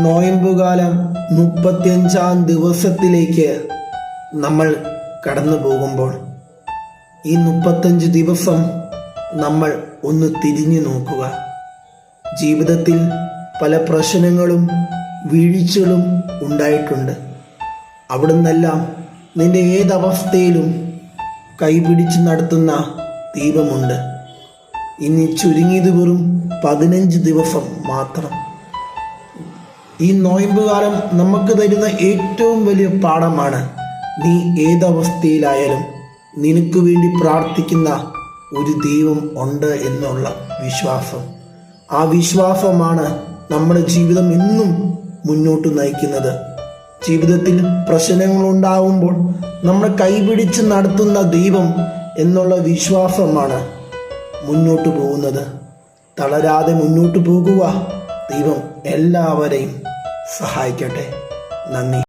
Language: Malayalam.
നോയമ്പുകാലം 35-ാം ദിവസത്തിലേക്ക് നമ്മൾ കടന്നു പോകുമ്പോൾ ഈ 35 ദിവസം നമ്മൾ ഒന്ന് തിരിഞ്ഞു നോക്കുക. ജീവിതത്തിൽ പല പ്രശ്നങ്ങളും വീഴ്ചകളും ഉണ്ടായിട്ടുണ്ട്. അവിടുന്നെല്ലാം നിന്റെ ഏതവസ്ഥയിലും കൈപിടിച്ച് നടത്തുന്ന ദൈവമുണ്ട്. ഇനി ചുരുങ്ങിയത് വെറും 15 ദിവസം മാത്രം. ഈ നോയമ്പുകാലം നമുക്ക് തരുന്ന ഏറ്റവും വലിയ പാഠമാണ്, നീ ഏതവസ്ഥയിലായാലും നിനക്ക് വേണ്ടി പ്രാർത്ഥിക്കുന്ന ഒരു ദൈവം ഉണ്ട് എന്നുള്ള വിശ്വാസം. ആ വിശ്വാസമാണ് നമ്മുടെ ജീവിതം എന്നും മുന്നോട്ട് നയിക്കുന്നത്. ജീവിതത്തിൽ പ്രശ്നങ്ങളുണ്ടാവുമ്പോൾ നമ്മൾ കൈപിടിച്ച് നടത്തുന്ന ദൈവം എന്നുള്ള വിശ്വാസമാണ് മുന്നോട്ട് പോകുന്നത്. തളരാതെ മുന്നോട്ട് പോകുക. ദൈവം എല്ലാവരെയും സഹായിക്കട്ടെ. നന്ദി.